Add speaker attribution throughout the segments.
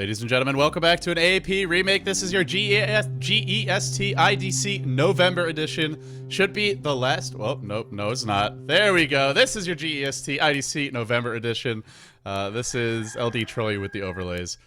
Speaker 1: Ladies and gentlemen, welcome back to an AAP remake. This is your GEST IDC November edition. Should be the last. Well, nope, no, it's not. There we go. This is your GEST IDC November edition. This is LD Trolley with the overlays.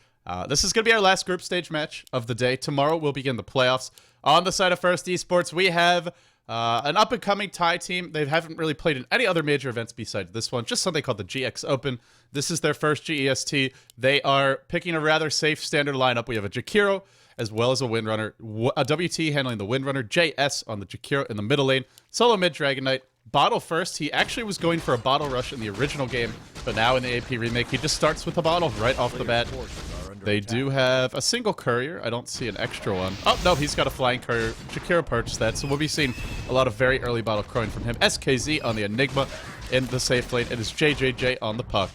Speaker 1: This is going to be our last group stage match of the day. Tomorrow we'll begin the playoffs. On the side of First Esports, we have an up-and-coming Thai team. They haven't really played in any other major events besides this one, just something called the GX Open. This is their first GEST. They are picking a rather safe standard lineup. We have a Jakiro as well as a Windrunner, a WT handling the Windrunner, JS on the Jakiro in the middle lane, solo mid Dragon Knight, bottle first. He actually was going for a bottle rush in the original game, but now in the AP remake, he just starts with a bottle right off the bat. They do have a single courier. I don't see an extra one. Oh, no, he's got a flying courier. Jakiro purchased that, so we'll be seeing a lot of very early bottle crowing from him. SKZ on the Enigma in the safe lane. It is JJJ on the puck.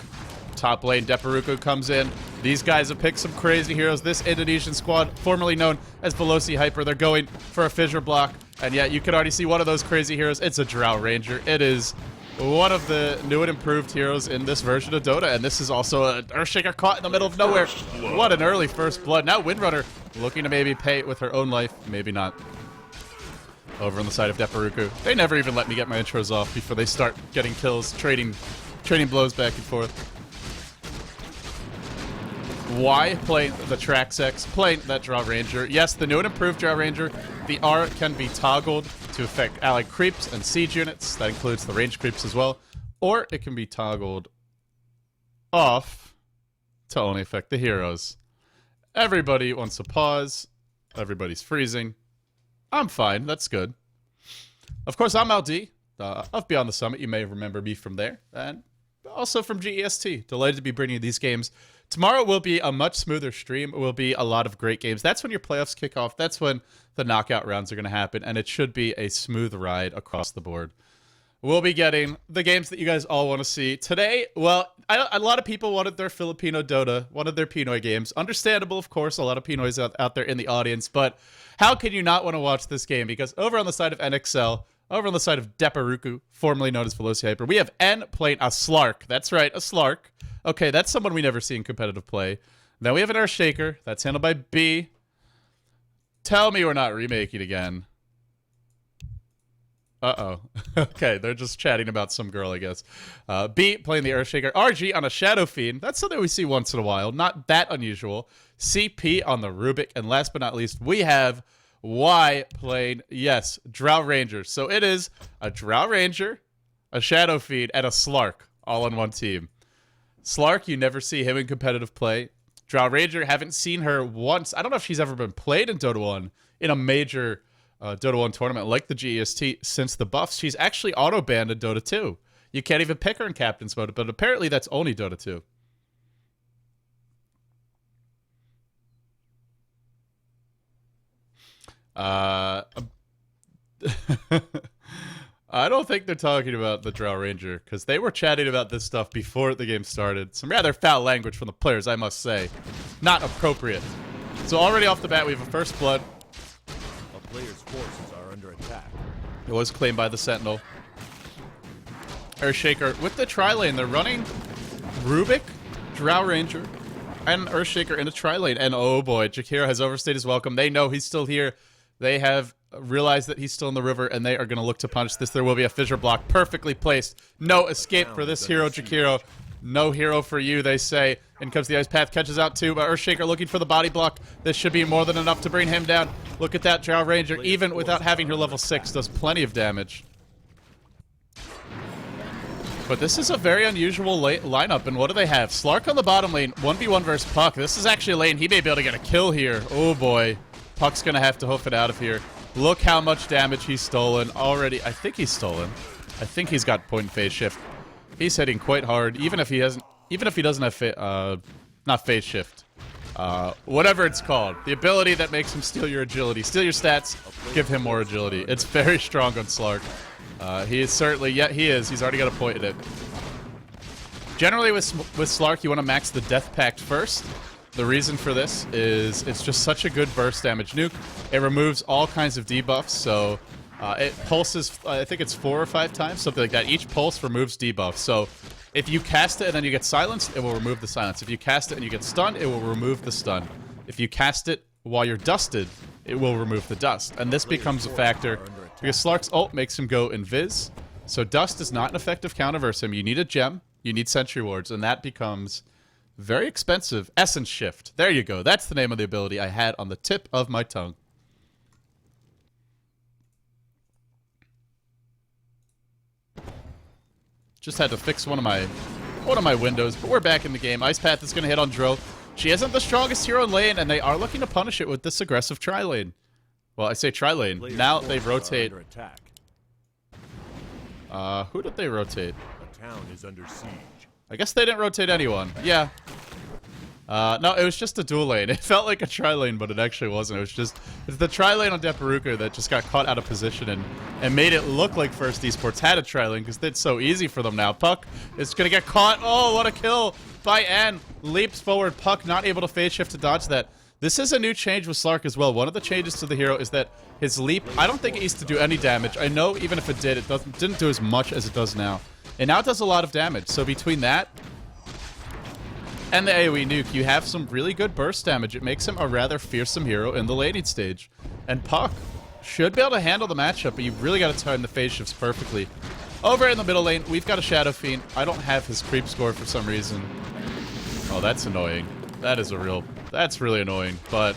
Speaker 1: Top lane, Deperruku comes in. These guys have picked some crazy heroes. This Indonesian squad, formerly known as Velocy Hyper, they're going for a fissure block. And yet, you can already see one of those crazy heroes. It's a Drow Ranger. It is one of the new and improved heroes in this version of Dota, and this is also an Earthshaker caught in the middle of nowhere. What an early first blood. Now Windrunner looking to maybe pay it with her own life. Maybe not. Over on the side of Deperruku. They never even let me get my intros off before they start getting kills, trading blows back and forth. Why playing the Traxx, playing that Drow Ranger? Yes, the new and improved Drow Ranger, the R can be toggled to affect allied creeps and siege units. That includes the range creeps as well. Or it can be toggled off to only affect the heroes. Everybody wants to pause. Everybody's freezing. I'm fine. That's good. Of course, I'm LD of Beyond the Summit. You may remember me from there. And also from GEST. Delighted to be bringing you these games. Tomorrow will be a much smoother stream. It will be a lot of great games. That's when your playoffs kick off. That's when the knockout rounds are going to happen, and it should be a smooth ride across the board. We'll be getting the games that you guys all want to see. Today, well, a lot of people wanted their Filipino Dota, wanted their Pinoy games. Understandable, of course, a lot of Pinoys out there in the audience, but how can you not want to watch this game? Because over on the side of NXL, over on the side of Deperruku, formerly known as Velocy Hyper, we have N playing a Slark. That's right, a Slark. Okay, that's someone we never see in competitive play. Then we have an Earthshaker. That's handled by B. Tell me we're not remaking again. Uh-oh. Okay, they're just chatting about some girl, I guess. B playing the Earthshaker. RG on a Shadow Fiend. That's something we see once in a while. Not that unusual. CP on the Rubik. And last but not least, we have Y playing, yes, Drow Ranger. So it is a Drow Ranger, a Shadow Fiend, and a Slark all on one team. Slark, you never see him in competitive play. Drow Ranger, haven't seen her once. I don't know if she's ever been played in Dota 1 in a major Dota 1 tournament like the GEST since the buffs. She's actually auto-banned in Dota 2. You can't even pick her in Captain's Mode, but apparently that's only Dota 2. I don't think they're talking about the Drow Ranger, because they were chatting about this stuff before the game started. Some rather foul language from the players, I must say. Not appropriate. So already off the bat, we have a first blood.
Speaker 2: A player's forces are under attack.
Speaker 1: It was claimed by the Sentinel. Earthshaker with the tri-lane. They're running Rubik, Drow Ranger, and Earthshaker in a tri-lane. And oh boy, Jakiro has overstayed his welcome. They know he's still here. They have realized that he's still in the river, and they are going to look to punish this. There will be a fissure block perfectly placed. No escape for this hero, Jakiro. No hero for you, they say. In comes the Ice Path, catches out too, but Earthshaker looking for the body block. This should be more than enough to bring him down. Look at that Drow Ranger, even without having her level 6, does plenty of damage. But this is a very unusual lineup, and what do they have? Slark on the bottom lane, 1v1 versus Puck. This is actually a lane he may be able to get a kill here. Oh boy. Puck's going to have to hoof it out of here. Look how much damage he's stolen already. I think he's stolen. I think he's got point and phase shift. He's hitting quite hard, even if he doesn't have not phase shift. Whatever it's called. The ability that makes him steal your agility. Steal your stats, give him more agility. It's very strong on Slark. He is certainly, yeah, he is. He's already got a point in it. Generally with Slark, you want to max the Death Pact first. The reason for this is it's just such a good burst damage nuke. It removes all kinds of debuffs, so it pulses, I think it's 4 or 5 times, something like that. Each pulse removes debuffs, so If you cast it and then you get silenced, it will remove the silence. If you cast it and you get stunned, it will remove the stun. If you cast it while you're dusted, it will remove the dust. And this becomes a factor because Slark's ult makes him go invis. So dust is not an effective counter versus him. You need a gem, you need sentry wards, and that becomes very expensive. Essence Shift. There you go. That's the name of the ability I had on the tip of my tongue. Just had to fix one of my windows, but we're back in the game. Ice Path is going to hit on Drill. She isn't the strongest hero in lane, and they are looking to punish it with this aggressive tri-lane. Well, I say tri-lane. Now they rotate. Who did they rotate?
Speaker 2: The town is under siege.
Speaker 1: I guess they didn't rotate anyone. Yeah. No, it was just a dual lane. It felt like a tri-lane, but it actually wasn't. It was just it's the tri-lane on Deperruku that just got caught out of position and made it look like First Esports had a tri-lane because it's so easy for them now. Puck is going to get caught. Oh, what a kill by N. Leaps forward. Puck not able to phase shift to dodge that. This is a new change with Slark as well. One of the changes to the hero is that his leap, I don't think it used to do any damage. I know even if it did, it didn't do as much as it does now. And now it does a lot of damage. So between that and the AoE nuke, you have some really good burst damage. It makes him a rather fearsome hero in the laning stage. And Puck should be able to handle the matchup, but you've really got to time the phase shifts perfectly. Over in the middle lane, we've got a Shadow Fiend. I don't have his creep score for some reason. Oh, that's annoying. That's really annoying. But,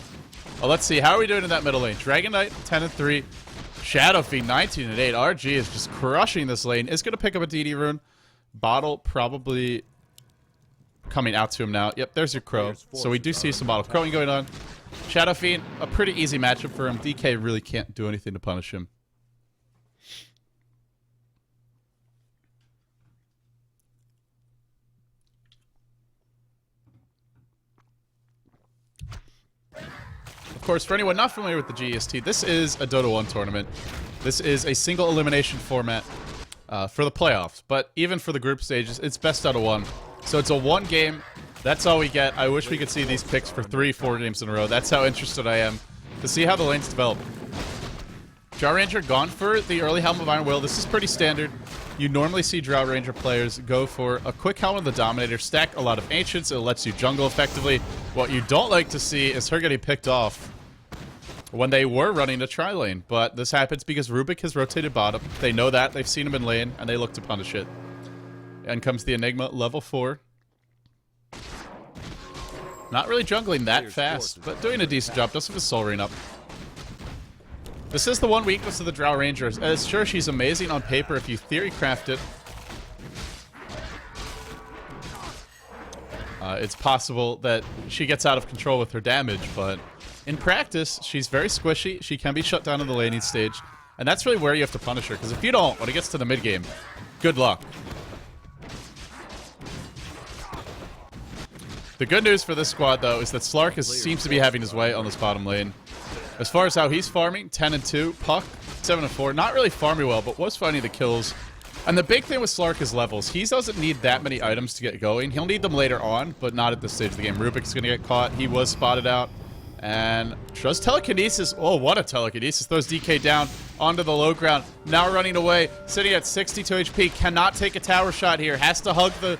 Speaker 1: well, let's see. How are we doing in that middle lane? Dragon Knight, 10-3. Shadow Fiend, 19-8. RG is just crushing this lane. Is going to pick up a DD rune. Bottle probably coming out to him now. Yep, there's your Crow. So we do see some bottle crowing going on. Shadow Fiend, a pretty easy matchup for him. DK really can't do anything to punish him. Of course, for anyone not familiar with the GEST, this is a Dota 1 tournament. This is a single elimination format for the playoffs. But even for the group stages, it's best out of one. So it's a one game. That's all we get. I wish we could see these picks for 3-4 games in a row. That's how interested I am to see how the lanes develop. Drow Ranger gone for the early Helm of Iron Will. This is pretty standard. You normally see Drow Ranger players go for a quick Helm of the Dominator, stack a lot of Ancients. It lets you jungle effectively. What you don't like to see is her getting picked off when they were running a tri-lane. But this happens because Rubik has rotated bottom. They know that. They've seen him in lane, and they look to punish it. And comes the Enigma, level 4. Not really jungling that fast, but doing a decent job. Does have his Soul Ring up. This is the one weakness of the Drow Rangers. Sure, she's amazing on paper if you theory craft it. It's possible that she gets out of control with her damage, but in practice, she's very squishy. She can be shut down in the laning stage, and that's really where you have to punish her, because if you don't, when it gets to the mid-game, good luck. The good news for this squad, though, is that Slark seems to be having his way on this bottom lane. As far as how he's farming, 10-2. Puck, 7-4. Not really farming well, but was finding the kills. And the big thing with Slark is levels. He doesn't need that many items to get going. He'll need them later on, but not at this stage of the game. Rubik's going to get caught. He was spotted out. And does telekinesis. Oh, what a telekinesis. Throws DK down onto the low ground. Now running away. Sitting at 62 HP. Cannot take a tower shot here. Has to hug the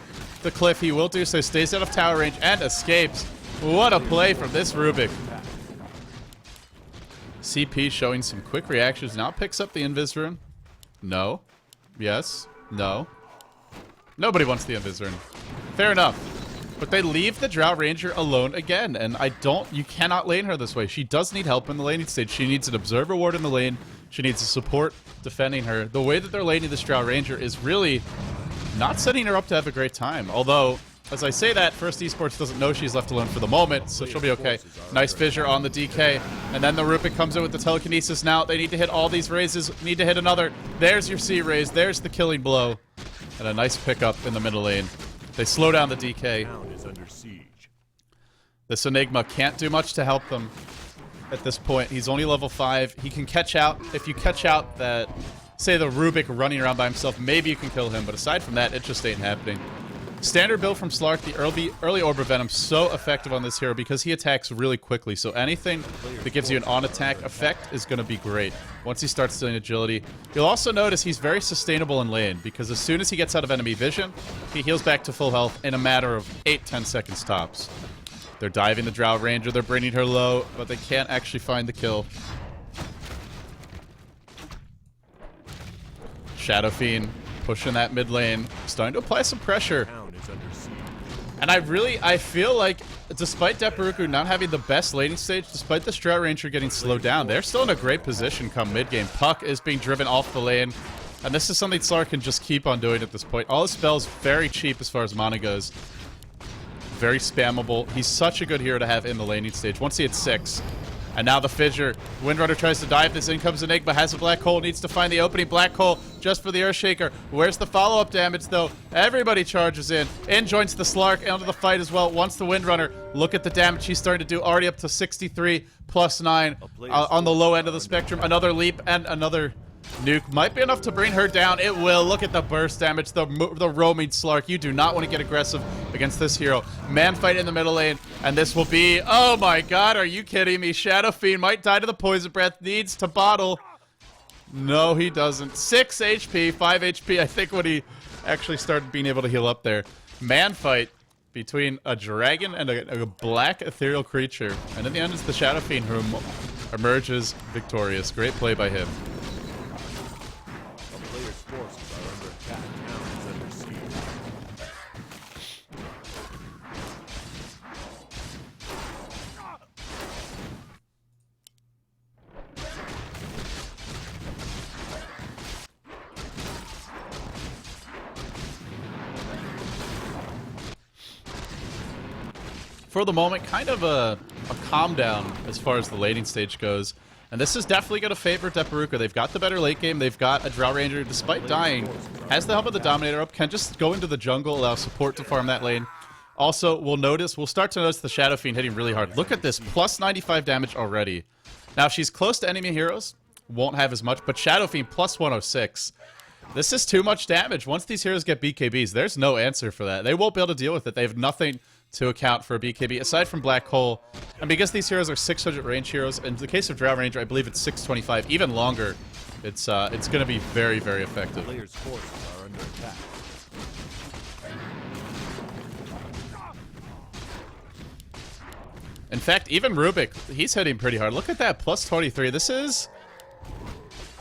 Speaker 1: cliff. He will do so. Stays out of tower range and escapes. What a play from this Rubik. CP showing some quick reactions. Now picks up the invis rune. No. Yes. No. Nobody wants the invis rune. Fair enough. But they leave the Drow Ranger alone again. And you cannot lane her this way. She does need help in the laning stage. She needs an observer ward in the lane. She needs a support defending her. The way that they're laning this Drow Ranger is really not setting her up to have a great time. Although, as I say that, First Esports doesn't know she's left alone for the moment, so she'll be okay. Nice fissure on the DK. And then the Rubik comes in with the telekinesis now. They need to hit all these raises. Need to hit another. There's your C raise. There's the killing blow. And a nice pickup in the middle lane. They slow down the DK. This Enigma can't do much to help them at this point. He's only level 5. He can catch out. If you catch out that, say, the Rubik running around by himself, maybe you can kill him. But aside from that, it just ain't happening. Standard build from Slark, the early Orb of Venom, so effective on this hero because he attacks really quickly. So anything that gives you an on-attack effect is going to be great once he starts stealing agility. You'll also notice he's very sustainable in lane because as soon as he gets out of enemy vision, he heals back to full health in a matter of 8-10 seconds tops. They're diving the Drow Ranger, they're bringing her low, but they can't actually find the kill. Shadow Fiend pushing that mid lane, starting to apply some pressure. And I feel like, despite Deperruku not having the best laning stage, despite this Drow Ranger getting slowed down, they're still in a great position come mid-game. Puck is being driven off the lane, and this is something Slark can just keep on doing at this point. All his spells very cheap as far as mana goes. Very spammable. He's such a good hero to have in the laning stage. Once he hits 6, and now the Fissure. Windrunner tries to dive this. In comes Enigma. Has a black hole. Needs to find the opening. Black hole just for the Earthshaker. Where's the follow-up damage, though? Everybody charges in. In joins the Slark into the fight as well. Wants the Windrunner. Look at the damage he's starting to do. Already up to 63 plus 9 on the low end of the spectrum. Another leap and another nuke. Might be enough to bring her down. It will. Look at the burst damage. The roaming Slark. You do not want to get aggressive against this hero. Man fight in the middle lane. And this will be... Oh my god, are you kidding me? Shadow Fiend might die to the poison breath. Needs to bottle. No, he doesn't. 6 HP, 5 HP. I think when he actually started being able to heal up there. Man fight between a dragon and a black ethereal creature. And in the end, it's the Shadow Fiend who emerges victorious. Great play by him. For the moment, kind of a calm down as far as the laning stage goes. And this is definitely going to favor Deperruku. They've got the better late game. They've got a Drow Ranger, despite dying, has the help of the Dominator up, can just go into the jungle, allow support to farm that lane. Also, we'll start to notice the Shadow Fiend hitting really hard. Look at this, plus 95 damage already. Now, she's close to enemy heroes, won't have as much, but Shadow Fiend plus 106. This is too much damage. Once these heroes get BKBs, there's no answer for that. They won't be able to deal with it. They have nothing to account for a BKB, aside from Black Hole. And because these heroes are 600 range heroes, in the case of Drow Ranger, I believe it's 625, even longer, it's going to be very, very effective.
Speaker 2: Players' forces are under attack.
Speaker 1: In fact, even Rubik, he's hitting pretty hard. Look at that, plus 23. This is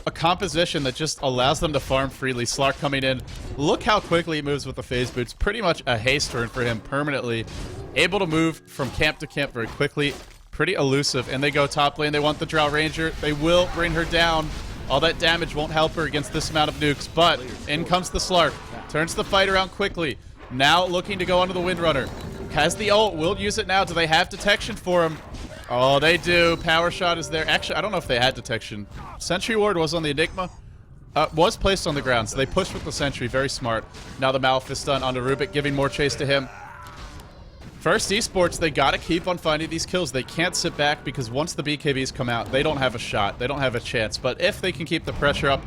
Speaker 1: a composition that just allows them to farm freely. Slark coming in. Look how quickly he moves with the phase boots. Pretty much a haste turn for him permanently. Able to move from camp to camp very quickly. Pretty elusive. And they go top lane. They want the Drow Ranger. They will bring her down. All that damage won't help her against this amount of nukes. But in comes the Slark. Turns the fight around quickly. Now looking to go onto the Windrunner. Has the ult. Will use it now. Do they have detection for him? Oh, they do. Power shot is there. Actually, I don't know if they had detection. Sentry ward was on the Enigma. Was placed on the ground, so they pushed with the Sentry. Very smart. Now the Malphite stun onto Rubik, giving more chase to him. First Esports, they gotta keep on finding these kills. They can't sit back because once the BKBs come out, they don't have a shot. They don't have a chance. But if they can keep the pressure up,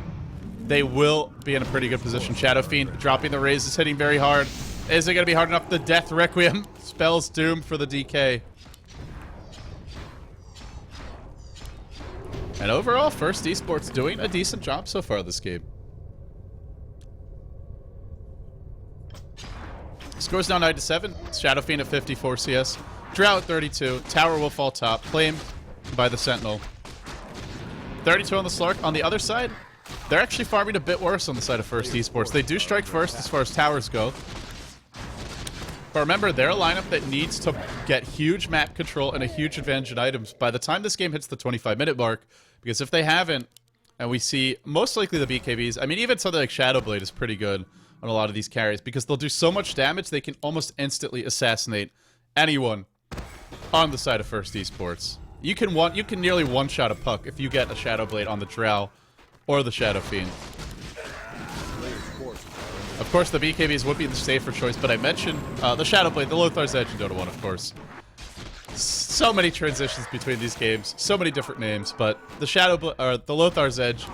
Speaker 1: they will be in a pretty good position. Shadow Fiend dropping the raise is hitting very hard. Is it gonna be hard enough? The Death Requiem spells doom for the DK. And overall, First Esports doing a decent job so far this game. Scores now 9-7. Shadow Fiend at 54 CS. Drow at 32. Tower will fall top. Claimed by the Sentinel. 32 on the Slark. On the other side, they're actually farming a bit worse on the side of First Esports. They do strike first as far as towers go. But remember, they're a lineup that needs to get huge map control and a huge advantage in items by the time this game hits the 25-minute mark. Because if they haven't, and we see most likely the BKBs, I mean, even something like Shadowblade is pretty good on a lot of these carries because they'll do so much damage they can almost instantly assassinate anyone on the side of First Esports. You can nearly one-shot a puck if you get a Shadowblade on the Drow or the Shadow Fiend. Of course, the BKBs would be the safer choice, but I mentioned the Shadowblade, the Lothar's Edge, and Dota 1, of course. So many transitions between these games, so many different names, but the the Lothar's Edge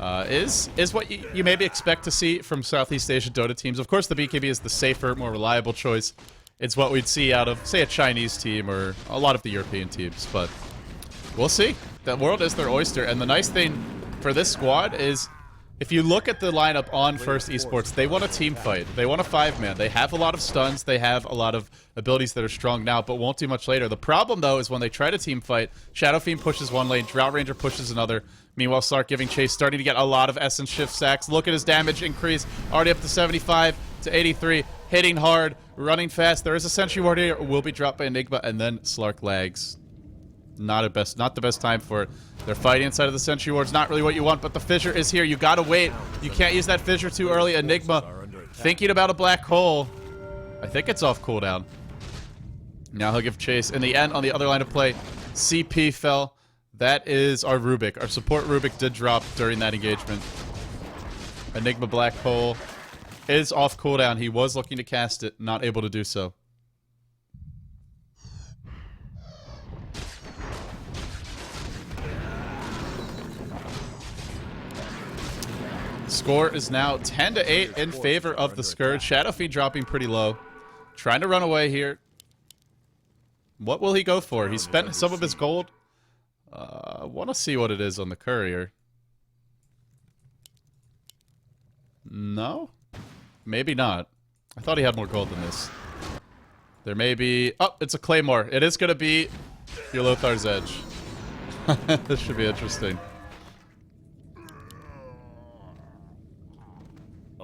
Speaker 1: is what you maybe expect to see from Southeast Asian Dota teams. Of course, the BKB is the safer, more reliable choice. It's what we'd see out of, say, a Chinese team or a lot of the European teams, but we'll see. The world is their oyster, and the nice thing for this squad is if you look at the lineup on First Esports, they want a team fight. They want a 5-man. They have a lot of stuns. They have a lot of abilities that are strong now, but won't do much later. The problem, though, is when they try to team fight, Shadow Fiend pushes one lane, Drought Ranger pushes another. Meanwhile, Slark giving chase, starting to get a lot of Essence Shift stacks. Look at his damage increase, already up to 75 to 83, hitting hard, running fast. There is a Sentry Ward here, will be dropped by Enigma, and then Slark lags. Not the best time for it. They're fighting inside of the Sentry Wards. Not really what you want, but the Fissure is here. You gotta wait. You can't use that Fissure too early. Enigma thinking about a black hole. I think it's off cooldown. Now he'll give chase. In the end, on the other line of play, CP fell. That is our Rubik. Our support Rubik did drop during that engagement. Enigma black hole is off cooldown. He was looking to cast it, not able to do so. Score is now 10 to 8 in favor of the Scourge. Shadow Fiend dropping pretty low. Trying to run away here. What will he go for? He spent some of his gold. Want to see what it is on the courier. No? Maybe not. I thought he had more gold than this. There may be... Oh, it's a Claymore. It is going to be your Lothar's Edge. This should be interesting.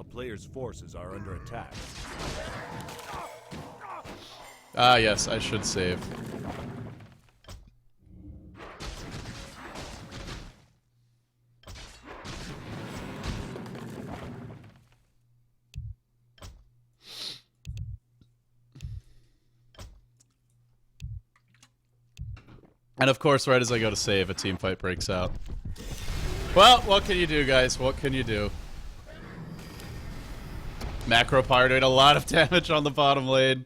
Speaker 2: Players' forces are under attack.
Speaker 1: Ah, yes, I should save. And of course, right as I go to save, a team fight breaks out. Well, what can you do, guys? What can you do? Macro Pyre doing a lot of damage on the bottom lane.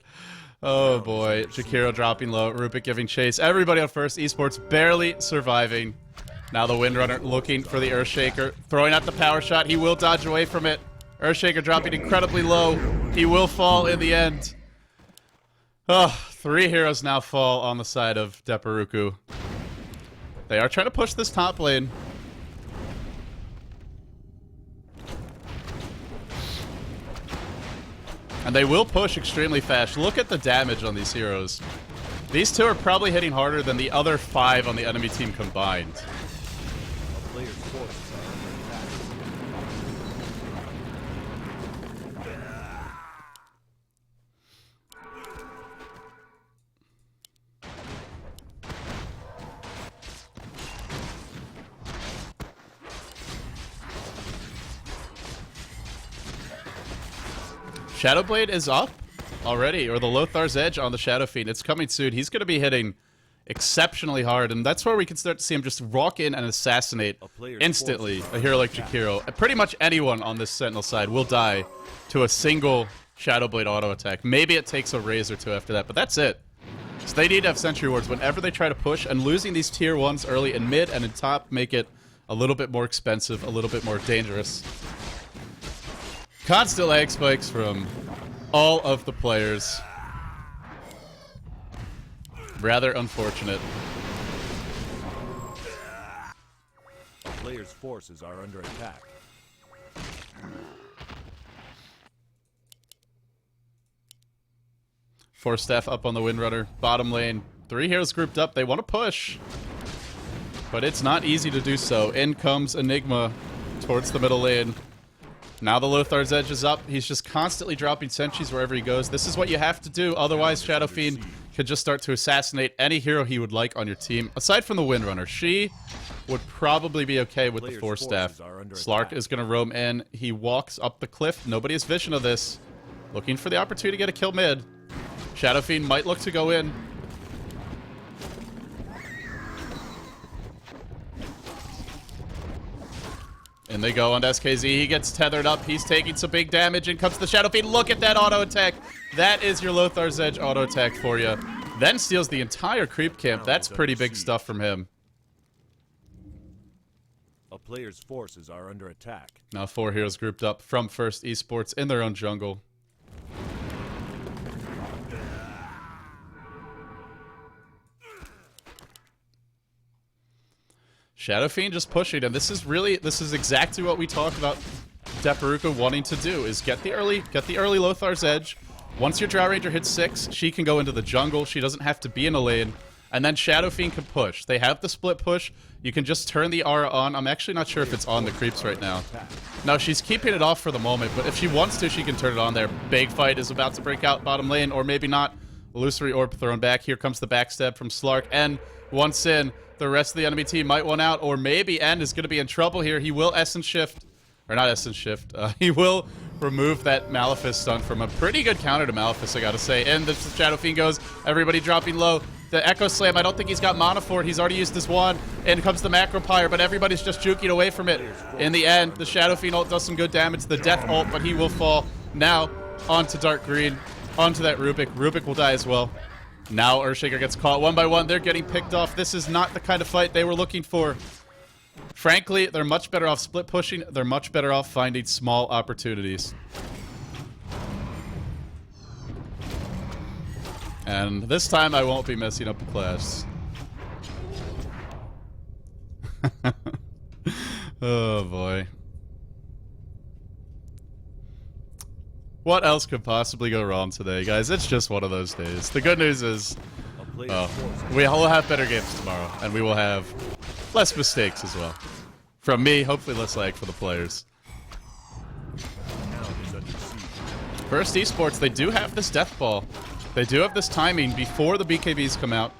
Speaker 1: Oh boy. Jakiro dropping low. Rubik giving chase. Everybody on First Esports barely surviving. Now the Windrunner looking for the Earthshaker. Throwing out the power shot. He will dodge away from it. Earthshaker dropping incredibly low. He will fall in the end. Oh, 3 heroes now fall on the side of Deperruku. They are trying to push this top lane. And they will push extremely fast. Look at the damage on these heroes. These two are probably hitting harder than the other 5 on the enemy team combined. Shadowblade is up already, or the Lothar's Edge on the Shadow Fiend. It's coming soon. He's going to be hitting exceptionally hard, and that's where we can start to see him just walk in and assassinate instantly a hero like Jakiro. Pretty much anyone on this Sentinel side will die to a single Shadowblade auto attack. Maybe it takes a raise or 2 after that, but that's it. So they need to have Sentry Wards whenever they try to push, and losing these tier 1s early in mid and in top make it a little bit more expensive, a little bit more dangerous. Constant lag spikes from all of the players. Rather unfortunate.
Speaker 2: Players' forces are under attack.
Speaker 1: Force staff up on the Windrunner. Bottom lane. 3 heroes grouped up. They want to push. But it's not easy to do so. In comes Enigma towards the middle lane. Now the Lothar's Edge is up. He's just constantly dropping sentries wherever he goes. This is what you have to do. Otherwise, Shadow Fiend could just start to assassinate any hero he would like on your team. Aside from the Windrunner, she would probably be okay with the Force Staff. Slark is going to roam in. He walks up the cliff. Nobody has vision of this. Looking for the opportunity to get a kill mid. Shadow Fiend might look to go in. And they go on to SKZ. He gets tethered up. He's taking some big damage. In comes the Shadow Fiend. Look at that auto attack. That is your Lothar's Edge auto attack for you. Then steals the entire creep camp. That's pretty big stuff from him.
Speaker 2: A player's forces are under attack.
Speaker 1: Now 4 heroes grouped up from First Esports in their own jungle. Shadow Fiend just pushing, and this is exactly what we talked about Deperruku wanting to do, is get the early Lothar's Edge. Once your Drow Ranger hits 6, she can go into the jungle. She doesn't have to be in a lane. And then Shadow Fiend can push. They have the split push. You can just turn the aura on. I'm actually not sure if it's on the creeps right now. No, she's keeping it off for the moment, but if she wants to, she can turn it on there. Big fight is about to break out bottom lane, or maybe not. Illusory Orb thrown back. Here comes the backstab from Slark. And once in, the rest of the enemy team might want out, or maybe N is going to be in trouble here. He will Essence Shift. Or not Essence Shift. He will remove that Malefice stun from a pretty good counter to Malefice, I gotta say. And the Shadow Fiend goes. Everybody dropping low. The Echo Slam, I don't think he's got mana for it. He's already used his wand. In comes the Macro Pyre, but everybody's just juking away from it. In the end, the Shadow Fiend ult does some good damage. The Death ult, but he will fall. Now, onto Dark Green. Onto that Rubik. Rubik will die as well. Now Earthshaker gets caught one by one. They're getting picked off. This is not the kind of fight they were looking for. Frankly, they're much better off split pushing. They're much better off finding small opportunities. And this time I won't be messing up the class. Oh boy. What else could possibly go wrong today, guys? It's just one of those days. The good news is, we will have better games tomorrow, and we will have less mistakes as well. From me, hopefully less lag for the players. First Esports, they do have this death ball. They do have this timing before the BKBs come out,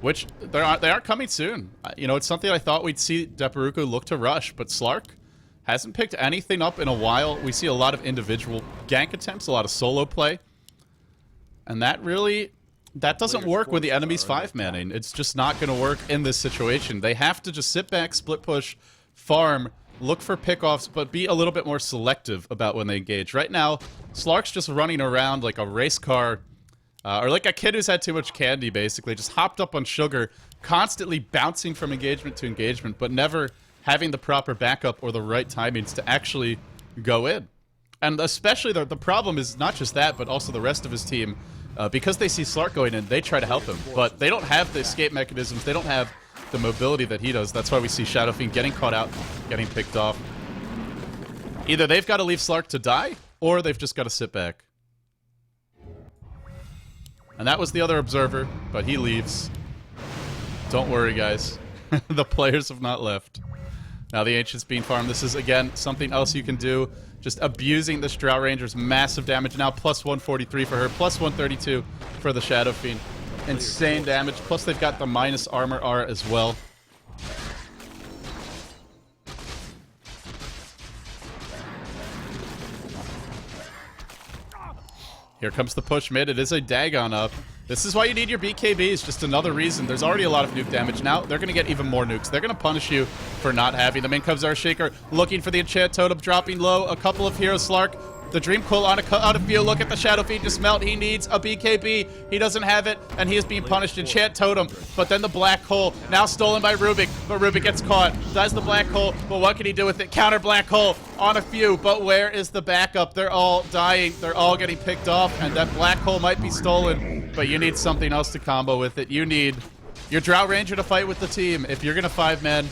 Speaker 1: which they are coming soon. You know, it's something I thought we'd see Deperruku look to rush, but Slark hasn't picked anything up in a while. We see a lot of individual gank attempts, a lot of solo play, and that doesn't work with the enemy's 5-manning. It's just not going to work in this situation. They have to just sit back, split push, farm, look for pickoffs, but be a little bit more selective about when they engage. Right now, Slark's just running around like a race car, or like a kid who's had too much candy, basically. Just hopped up on sugar, constantly bouncing from engagement to engagement, but never having the proper backup or the right timings to actually go in. And especially the problem is not just that, but also the rest of his team. Because they see Slark going in, they try to help him, but they don't have the escape mechanisms. They don't have the mobility that he does. That's why we see Shadow Fiend getting caught out, getting picked off. Either they've got to leave Slark to die, or they've just got to sit back. And that was the other observer, but he leaves. Don't worry, guys. The players have not left. Now the Ancient's being farmed. This is, again, something else you can do. Just abusing this Drow Ranger's massive damage. Now plus 143 for her, plus 132 for the Shadow Fiend. Insane damage. Plus they've got the minus armor R as well. Here comes the push mid. It is a Dagon up. This is why you need your BKBs. Just another reason. There's already a lot of nuke damage. Now they're going to get even more nukes. They're going to punish you for not having them. In comes Earthshaker, looking for the enchant totem, dropping low. A couple of heroes. Slark, the Dream Coil out of view. Look at the Shadow Fiend just melt. He needs a BKB. He doesn't have it, and he is being punished. Enchant totem, but then the black hole. Now stolen by Rubik, but Rubik gets caught. Does the black hole, but what can he do with it? Counter black hole on a few, but where is the backup? They're all dying. They're all getting picked off, and that black hole might be stolen, but you need something else to combo with it. You need your Drow Ranger to fight with the team. If you're going to 5-man,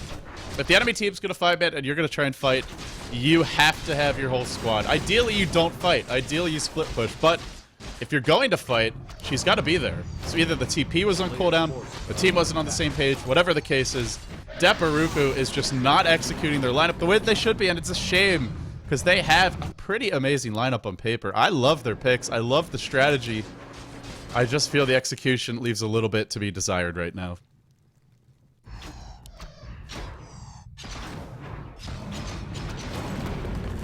Speaker 1: if the enemy team's going to 5-man and you're going to try and fight, you have to have your whole squad. Ideally, you don't fight. Ideally, you split push, but if you're going to fight, she's got to be there. So either the TP was on cooldown, the team wasn't on the same page, whatever the case is, Deperruku is just not executing their lineup the way they should be, and it's a shame because they have a pretty amazing lineup on paper. I love their picks. I love the strategy. I just feel the execution leaves a little bit to be desired right now.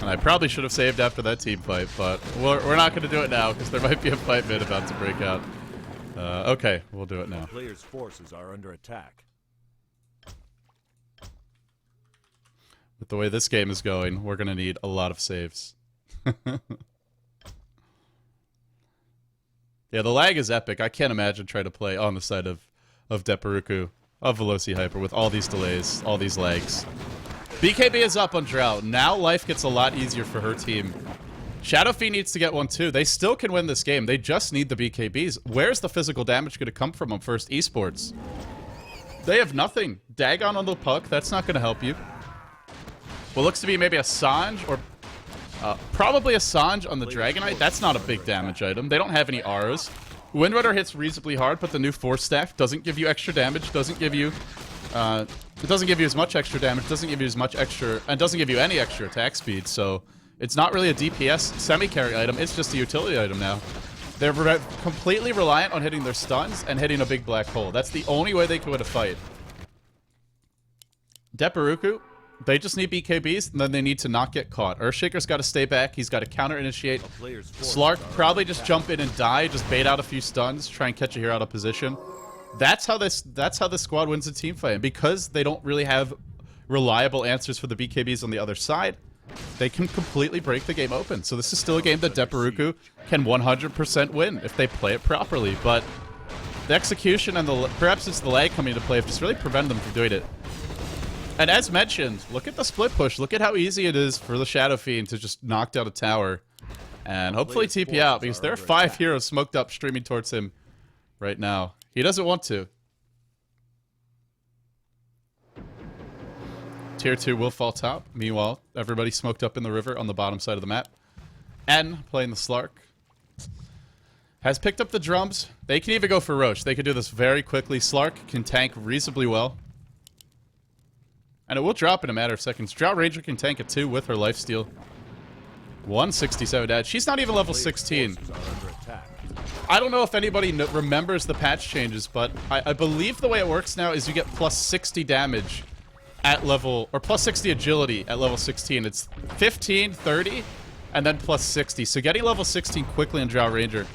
Speaker 1: And I probably should have saved after that team fight, but we're not going to do it now because there might be a fight mid about to break out. Okay, we'll do it now.
Speaker 2: The player's forces are under attack.
Speaker 1: With the way this game is going, we're going to need a lot of saves. Yeah, the lag is epic. I can't imagine trying to play on the side of Deperruku of Velocy Hyper with all these delays, all these lags. BKB is up on Drow. Now life gets a lot easier for her team. Shadowfiend needs to get one too. They still can win this game. They just need the BKBs. Where's the physical damage going to come from on first Esports? They have nothing. Dagon on the puck, that's not going to help you. What looks to be maybe a Sange or probably a Sange on the Dragonite. That's not a big damage item. They don't have any auras. Windrunner hits reasonably hard, but the new Force Staff doesn't give you extra damage, doesn't give you it doesn't give you as much extra damage, doesn't give you as much extra, and doesn't give you any extra attack speed, so it's not really a DPS semi-carry item, it's just a utility item now. They're completely reliant on hitting their stuns and hitting a big black hole. That's the only way they can win a fight. Deperruku, they just need BKBs, and then they need to not get caught. Earthshaker's got to stay back, he's got to counter-initiate. Slark, probably just jump in and die, just bait out a few stuns, try and catch a hero out of position. That's how this squad wins a team fight. And because they don't really have reliable answers for the BKBs on the other side, they can completely break the game open. So this is still a game that Deperruku can 100% win if they play it properly. But the execution and perhaps it's the lag coming into play have just really prevented them from doing it. And as mentioned, look at the split push. Look at how easy it is for the Shadowfiend to just knock down a tower and hopefully TP out, because there are 5 heroes smoked up streaming towards him right now. He doesn't want to. Tier 2 will fall top. Meanwhile, everybody smoked up in the river on the bottom side of the map. N, playing the Slark, has picked up the drums. They can even go for Roche. They can do this very quickly. Slark can tank reasonably well. And it will drop in a matter of seconds. Drow Ranger can tank it too with her lifesteal. 167 damage. She's not even level 16. I don't know if anybody remembers the patch changes, but I believe the way it works now is you get plus 60 damage at level, or plus 60 agility at level 16. It's 15, 30, and then plus 60. So getting level 16 quickly in Drow Ranger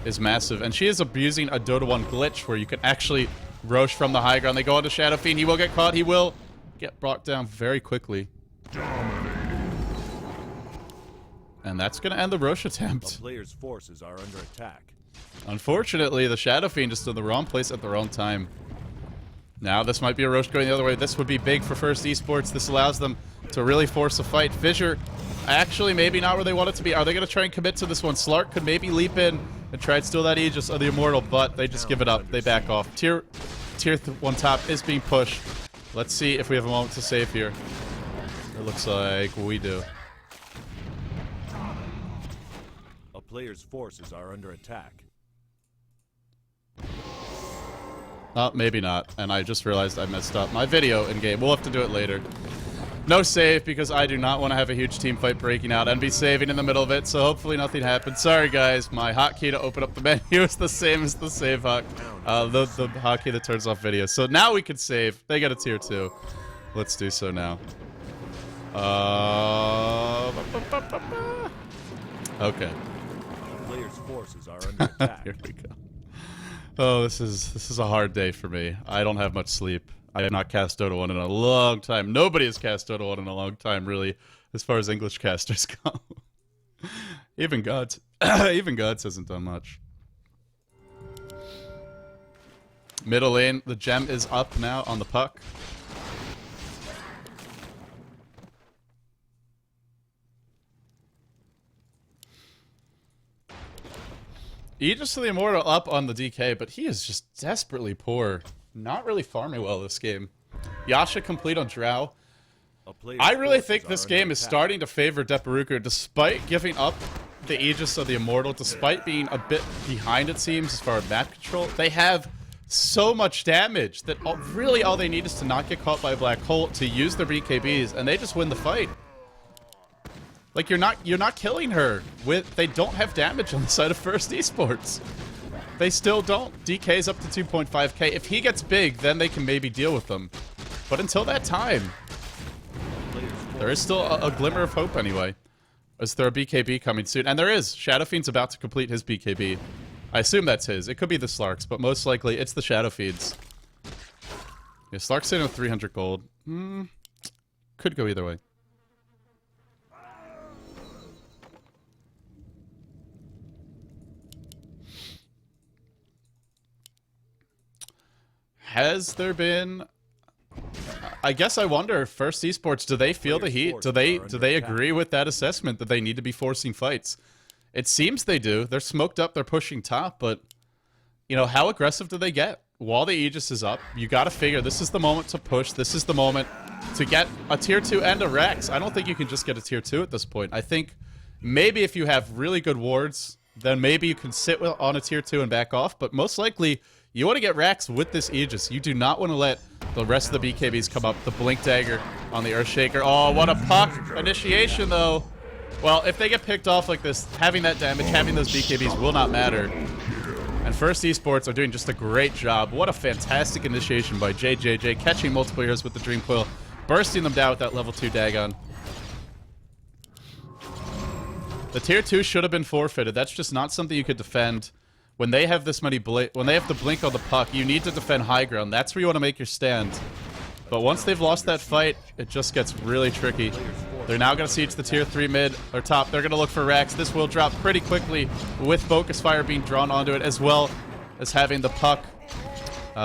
Speaker 1: is massive. And she is abusing a Dota 1 glitch where you can actually Roche from the high ground. They go into Shadowfiend. He will get caught. He will get brought down very quickly. And that's going to end the Roche attempt.
Speaker 2: The player's forces are under attack.
Speaker 1: Unfortunately, the Shadowfiend just in the wrong place at the wrong time. Now, this might be a Roche going the other way. This would be big for first Esports. This allows them to really force a fight. Fissure, actually, maybe not where they want it to be. Are they going to try and commit to this one? Slark could maybe leap in and try and steal that Aegis of the Immortal, but they just give it up. They back off. Tier 1 top is being pushed. Let's see if we have a moment to save here. It looks like we do.
Speaker 2: A player's forces are under attack.
Speaker 1: Oh, maybe not. And I just realized I messed up my video in-game. We'll have to do it later. No save, because I do not want to have a huge team fight breaking out and be saving in the middle of it, so hopefully nothing happens. Sorry, guys. My hotkey to open up the menu is the same as the save hook. The hotkey that turns off video. So now we can save. They get a tier 2. Let's do so now. Okay.
Speaker 2: Player's forces are under attack.
Speaker 1: Here we go. Oh, this is a hard day for me. I don't have much sleep. I have not cast Dota 1 in a long time. Nobody has cast Dota 1 in a long time, really, as far as English casters go. Even Godz. Even Godz hasn't done much. Middle lane, the gem is up now on the puck. Aegis of the Immortal up on the DK, but he is just desperately poor. Not really farming well this game. Yasha complete on Drow. I really think this game is starting to favor Deperruku, despite giving up the Aegis of the Immortal, despite being a bit behind, it seems, as far as map control. They have so much damage that really all they need is to not get caught by a black hole, to use their BKBs, and they just win the fight. Like, you're not killing her with, they don't have damage on the side of first Esports. They still don't. DK's up to 2.5k. If he gets big, then they can maybe deal with them. But until that time, there is still a glimmer of hope anyway. Is there a BKB coming soon? And there is. Shadowfiend's about to complete his BKB. I assume that's his. It could be the Slark's, but most likely it's the Shadowfiend's. Yeah, Slark's sitting with 300 gold. Could go either way. has there been... I guess I wonder, First Esports, do they feel the heat? Do they agree with that assessment that they need to be forcing fights? It seems they do. They're smoked up, they're pushing top, but, you know, how aggressive do they get? While the Aegis is up, you gotta figure this is the moment to push. This is the moment to get a tier 2 and a Rex. I don't think you can just get a tier 2 at this point. I think maybe if you have really good wards, then maybe you can sit on a tier 2 and back off, but most likely you want to get Rax with this Aegis. You do not want to let the rest of the BKBs come up. The Blink Dagger on the Earthshaker. Oh, what a puck initiation, though. Well, if they get picked off like this, having that damage, having those BKBs will not matter. And First Esports are doing just a great job. What a fantastic initiation by JJJ, catching multiple heroes with the Dream Coil, bursting them down with that level 2 Dagon. The tier 2 should have been forfeited. That's just not something you could defend. When they have this many when they have to blink on the puck, you need to defend high ground. That's where you want to make your stand. But once they've lost that fight, it just gets really tricky. They're now going to siege the tier 3 mid or top. They're going to look for Rax. This will drop pretty quickly with Focus Fire being drawn onto it, as well as having the puck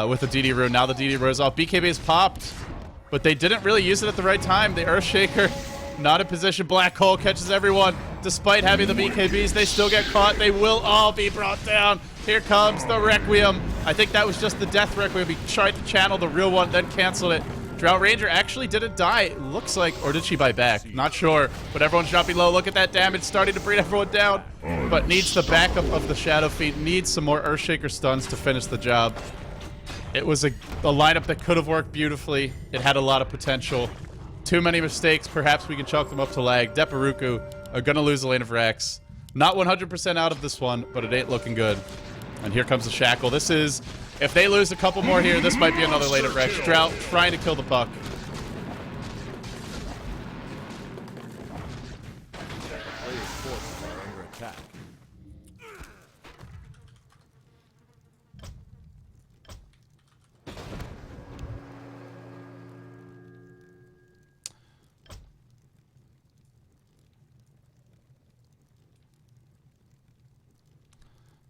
Speaker 1: with the DD rune. Now the DD rune is off. BKB is popped, but they didn't really use it at the right time. The Earthshaker not in position. Black Hole catches everyone. Despite having the BKBs, they still get caught. They will all be brought down. Here comes the Requiem. I think that was just the Death Requiem. He tried to channel the real one, then canceled it. Drought Ranger actually didn't die, it looks like, or did she buy back? Not sure, but everyone's dropping low. Look at that damage, starting to bring everyone down, but needs the backup of the Shadow Feet, needs some more Earthshaker stuns to finish the job. It was a lineup that could have worked beautifully. It had a lot of potential. Too many mistakes, perhaps we can chalk them up to lag. Deperruku are gonna lose the lane of Rex. Not 100% out of this one, but it ain't looking good. And here comes the Shackle. This is, if they lose a couple more here, this might be another lane of Rex. Drought trying to kill the puck.
Speaker 2: Players' forces are under attack.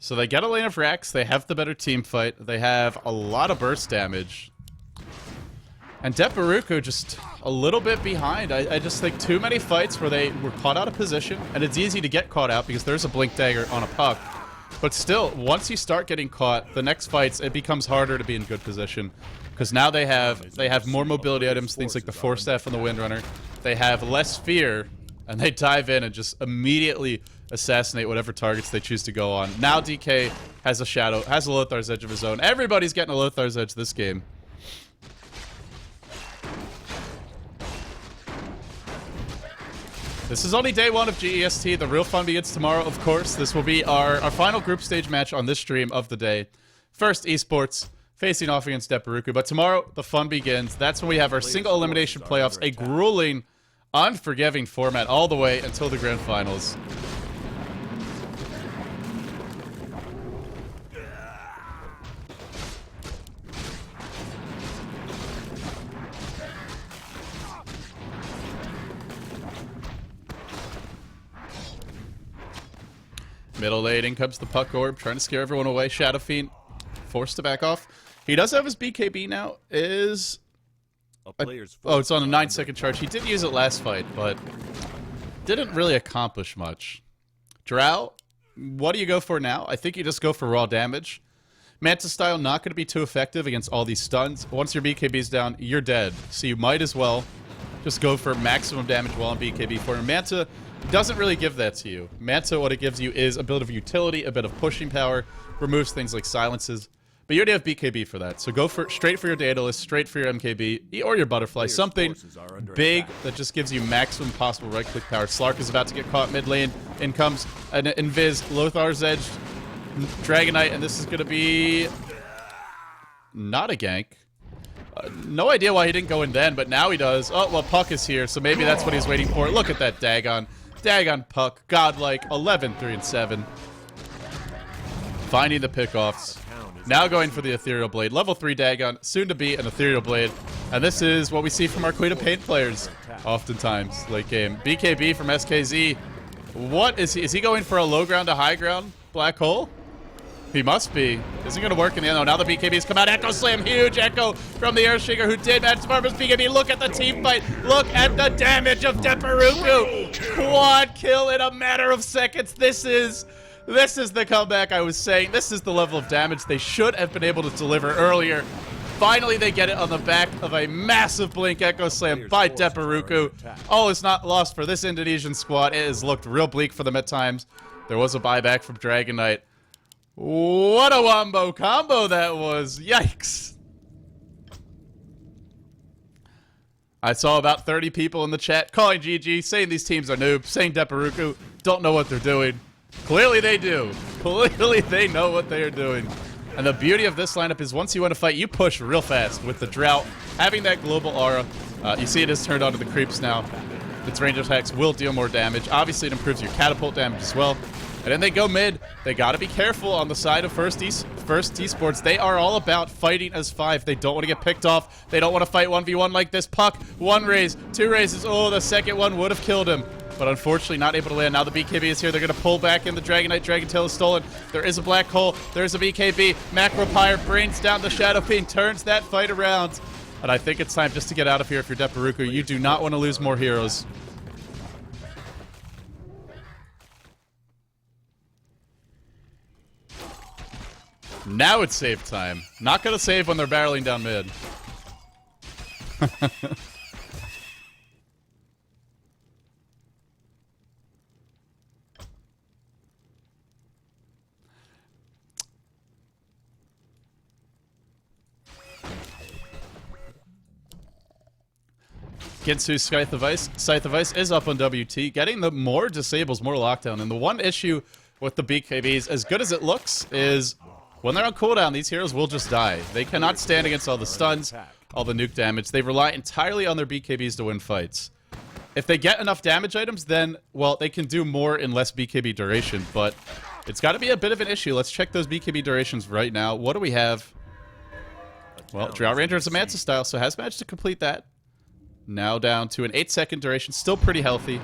Speaker 1: So they get a lane of Rex, they have the better team fight, they have a lot of burst damage. And Deperruku just a little bit behind. I just think too many fights where they were caught out of position, and it's easy to get caught out because there's a Blink Dagger on a puck. But still, once you start getting caught, the next fights, it becomes harder to be in good position. Because now they have more mobility items, things like the Force Staff and the Windrunner. They have less fear, and they dive in and just immediately assassinate whatever targets they choose to go on. Now DK has a Shadow, has a Lothar's Edge of his own. Everybody's getting a Lothar's Edge this game. This is only day 1 of GEST. The real fun begins tomorrow, of course. This will be our final group stage match on this stream of the day. First Esports facing off against Deperruku. But tomorrow, the fun begins. That's when we have our single elimination playoffs. A grueling, unforgiving format all the way until the grand finals. Middle lane, in comes the Puck Orb, trying to scare everyone away. Shadow Fiend forced to back off. He does have his BKB now. Is... oh, it's on a 9-second charge. He did use it last fight, but didn't really accomplish much. Drow, what do you go for now? I think you just go for raw damage. Manta style not going to be too effective against all these stuns. Once your BKB's down, you're dead. So you might as well just go for maximum damage while on BKB for him. Manta doesn't really give that to you. Manta, what it gives you is a bit of utility, a bit of pushing power, removes things like silences. But you already have BKB for that. So go for straight for your Daedalus, straight for your MKB, or your Butterfly. Something big that just gives you maximum possible right-click power. Slark is about to get caught mid lane. In comes an Invis, Lothar's Edge, Dragonite, and this is going to be... not a gank. No idea why he didn't go in then, but now he does. Oh, well, Puck is here, so maybe that's what he's waiting for. Look at that Dagon. Dagon Puck, godlike, 11, 3, and 7. Finding the pickoffs. Now going for the Ethereal Blade. Level 3 Dagon, soon to be an Ethereal Blade. And this is what we see from our Queen of Pain players, oftentimes, late game. BKB from SKZ. What is he? Is he going for a low ground to high ground? Black Hole? He must be. Isn't going to work in the end, though. Now the BKBs come out. Echo Slam, huge Echo from the Earthshaker, who did match Farmer's BKB. Look at the team fight. Look at the damage of Deperruku. Quad kill in a matter of seconds. This is the comeback I was saying. This is the level of damage they should have been able to deliver earlier. Finally, they get it on the back of a massive Blink Echo Slam by Deperruku. All is not lost for this Indonesian squad. It has looked real bleak for them at times. There was a buyback from Dragon Knight. What a wombo combo that was. Yikes. I saw about 30 people in the chat calling GG, saying these teams are noobs, saying Deperruku don't know what they're doing. Clearly they do. Clearly they know what they are doing. And the beauty of this lineup is once you win a fight, you push real fast with the drought. Having that global aura, you see it is turned on to the creeps now. Its range attacks will deal more damage. Obviously, it improves your catapult damage as well. And then they go mid. They got to be careful on the side of First Esports. They are all about fighting as 5. They don't want to get picked off. They don't want to fight 1v1 like this. Puck, 1 raise, 2 raises. Oh, the second one would have killed him. But unfortunately not able to land. Now the BKB is here. They're going to pull back in. The Dragon Knight. Dragon Tail is stolen. There is a black hole. There's a BKB. Macro Pyre brains down the Shadow Fiend. Turns that fight around. And I think it's time just to get out of here if you're Deperruku. You do not want to lose more heroes. Now it's save time. Not going to save when they're barreling down mid. Ginsu's Scythe of Ice is up on WT, getting the more disables, more lockdown. And the one issue with the BKBs, as good as it looks, is when they're on cooldown, these heroes will just die. They cannot stand against all the stuns, all the nuke damage. They rely entirely on their BKBs to win fights. If they get enough damage items, then, well, they can do more in less BKB duration, but it's got to be a bit of an issue. Let's check those BKB durations right now. What do we have? Well, Drought Ranger is a Mansa style, so has managed to complete that. Now down to an 8-second duration, still pretty healthy.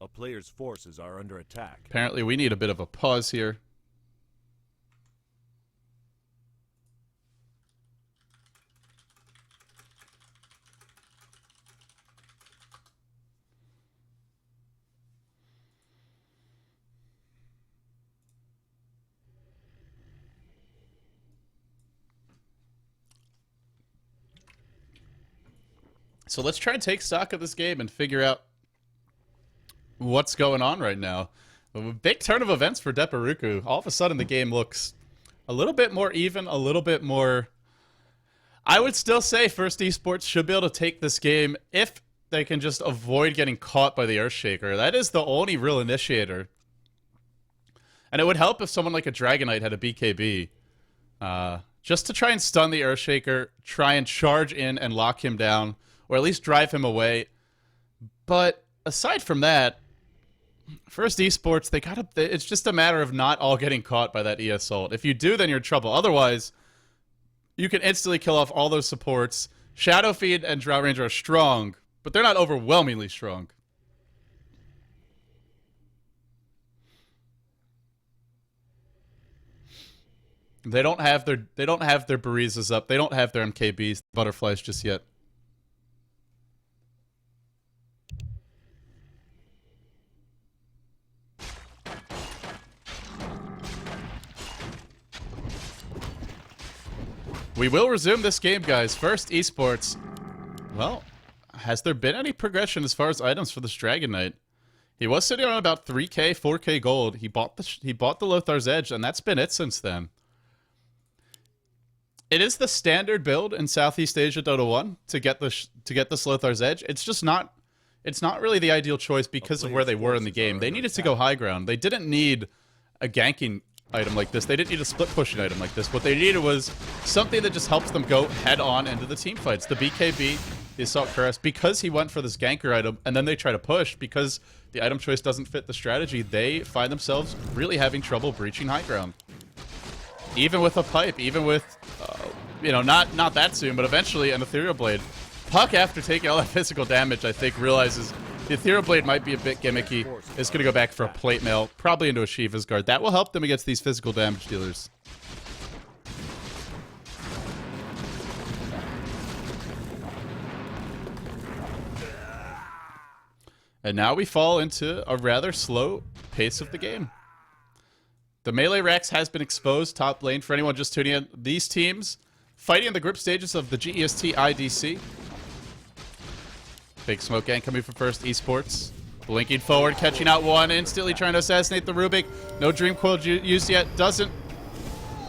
Speaker 2: A player's forces are under attack.
Speaker 1: Apparently we need a bit of a pause here. So let's try and take stock of this game and figure out what's going on right now. A big turn of events for Deperruku. All of a sudden the game looks a little bit more even, a little bit more... I would still say First Esports should be able to take this game if they can just avoid getting caught by the Earthshaker. That is the only real initiator. And it would help if someone like a Dragon Knight had a BKB. Just to try and stun the Earthshaker, try and charge in and lock him down, or at least drive him away. But aside from that, First Esports, it's just a matter of not all getting caught by that E-Assault. If you do, then you're in trouble. Otherwise, you can instantly kill off all those supports. Shadow Fiend and Drought Ranger are strong, but they're not overwhelmingly strong. They don't have their Barizas up. They don't have their MKBs, butterflies just yet. We will resume this game, guys. First Esports. Well, has there been any progression as far as items for this Dragon Knight? He was sitting on about 3k, 4k gold. He bought the Lothar's Edge, and that's been it since then. It is the standard build in Southeast Asia Dota 1 to get this Lothar's Edge. It's just not. It's not really the ideal choice because of where they were in the game. They needed to go high ground. They didn't need a ganking item like this. They didn't need a split pushing item like this. What they needed was something that just helps them go head on into the team fights. The BKB, the Assault Cuirass, because he went for this ganker item and then they try to push because the item choice doesn't fit the strategy, they find themselves really having trouble breaching high ground. Even with a pipe, even with, you know, not that soon, but eventually an Ethereal Blade. Puck, after taking all that physical damage, I think realizes the Ethereal Blade might be a bit gimmicky. It's going to go back for a plate mail, probably into a Shiva's Guard. That will help them against these physical damage dealers. And now we fall into a rather slow pace of the game. The melee Rex has been exposed top lane. For anyone just tuning in, these teams fighting in the group stages of the GEST IDC. Big smoke gang coming from first, Esports. Blinking forward, catching out one, instantly trying to assassinate the Rubik. No Dream Coil used yet, doesn't.